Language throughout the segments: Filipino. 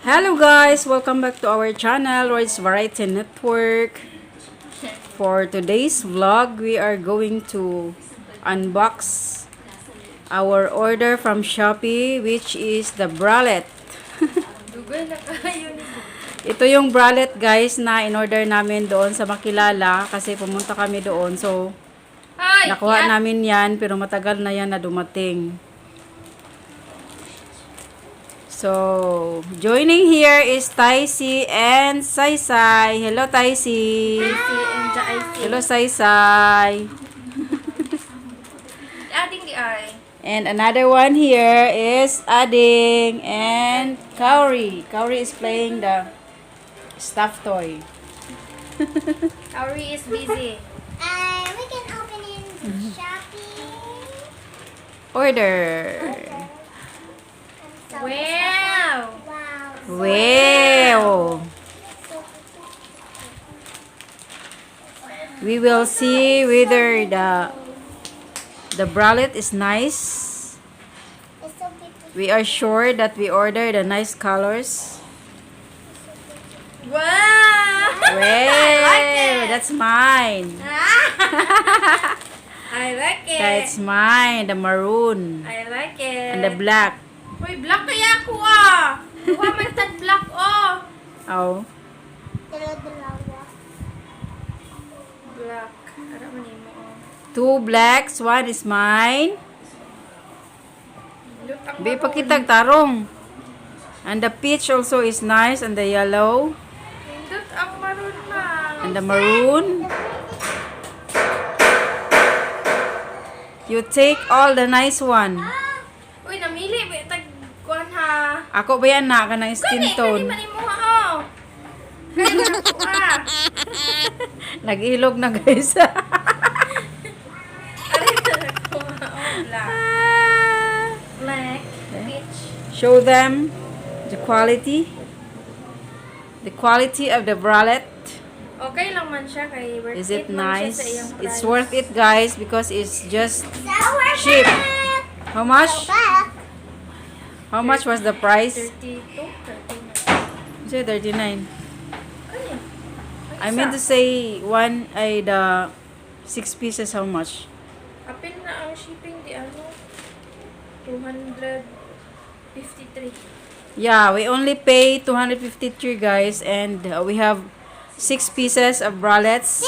Hello guys, welcome back to our channel, Roy's Variety Network. For today's vlog, we are going to unbox our order from Shopee, which is the Bralette. Ito yung Bralette guys na in-order namin doon sa Makilala kasi pumunta kami doon. So, nakuha namin yan pero matagal na yan na dumating. So, joining here is Taisi and Saysay. Hello, Taisi. Hello, Saysay. And another one here is Ading and Kauri. Kauri is playing the stuffed toy. Kauri is busy. We can open in Shopee. Order. Wow! Wow. We will see whether the bralette is nice. It's so beautiful. We are sure that we ordered the nice colors. Wow! Wow, that's mine. I like it. That's mine, the maroon I like it. and the black. Uy, black kaya ako ah. Duha man tad black oh. Oh, Dalawa. Black. Ara man imo oh. two blacks, one is mine. Lutang Di pa kitag tarong. And the peach also is nice, and the yellow Lut ang maroon man. and the maroon. You take all the nice one. Uy, namili ba tag kuan ha. Ako ba yan na kanang skin tone? Kani mo ha oh. Kani na ko ah. Nag-ilog na guys. Ari na ko oh black. Black. Peach. Show them the quality. The quality of the bralette. Okay lang man siya kay worth Is it man siya nice? sa iyang price. It's worth it guys because it's just Sour cheap. back. How much? Back. How much was the price? 32, 39. Say 39. Kani? I meant to say the 6 pieces how much? Apil na ang shipping di ano? 253. Yeah, we only pay 253 guys, and we have 6 pieces of bralettes,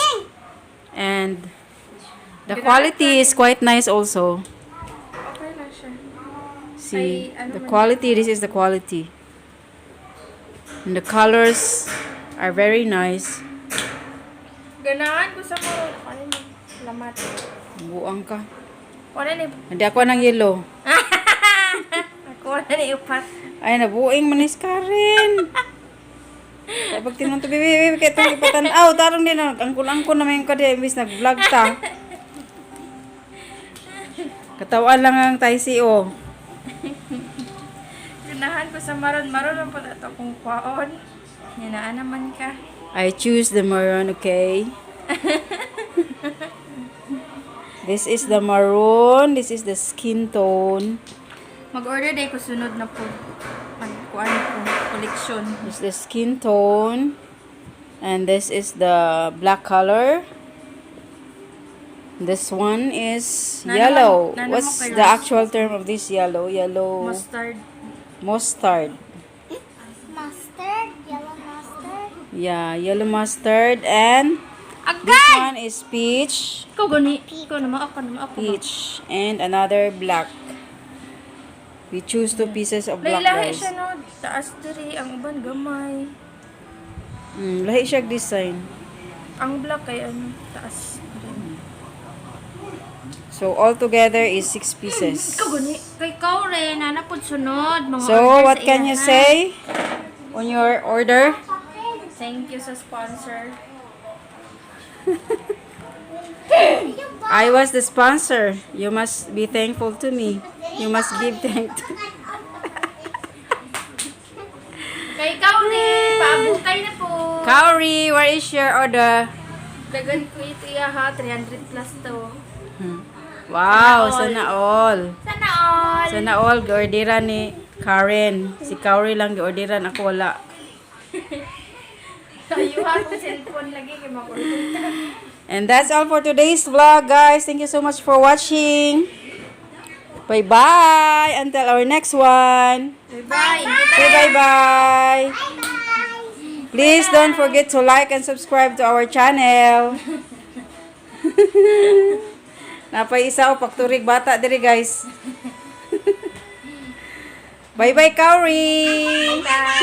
and the quality is quite nice also. Okay lang siya. See, Ay, ano the man quality, this is the quality. And the colors are very nice. Ganahan ko sa maroon. Ano mo? Lamat. Buang ka. Wala ni... Hindi ako ng yellow. Ako wala ni upat. Ay, nabuing manis ka rin. Ay, pag tinong to, bibi, kaya itong ipatanaw. Tarong din, angkul-angkul naman yung kadi, imbis nag-vlog ta. Katawaan lang ang Taisi, oh. Ganahan ko sa maroon. Maroon ang pala ito kung kwaon. Yanaan naman ka. I choose the maroon, okay? This is the maroon. This is the skin tone. Mag-order day ko sunod na po. Kuan ko. Collection. This is the skin tone. And this is the black color. This one is yellow. Nana mo What's kay the Ross? actual term of this yellow? Yellow Mustard. mustard. Mustard. Yellow mustard. Yeah, yellow mustard. And this Agay! one is peach. Ikaw gani. Ikaw naman ako naman ako. Peach. And another black. We choose 2 pieces of black Lahi guys. siya no. Taas diri. Ang uban gamay. Lahi siya design. Ang black kay ano. Taas diri. So, all together is 6 pieces. Ikaw gani. Kay ikaw rin. Nanapod sunod. Mga So, order what sa can you iyahan. say on your order? Thank you sa sponsor. I was the sponsor. You must be thankful to me. You must give thanks. Kay ikaw rin. Paabukay na po. Kauri, where is your order? Dagan ko ito ha. 300 plus to. Wow, sana all. Sana all. Sana all, gordira ni Karen. Si Kauri lang gi-orderan, ako wala. Ayuha akong cellphone lagi kay makulita. And that's all for today's vlog, guys. Thank you so much for watching. Bye-bye. Until our next one. Bye. Say bye-bye. Please don't forget to like and subscribe to our channel. Napay isa o pagturig bata diri, guys. Bye-bye, Kauri. Bye.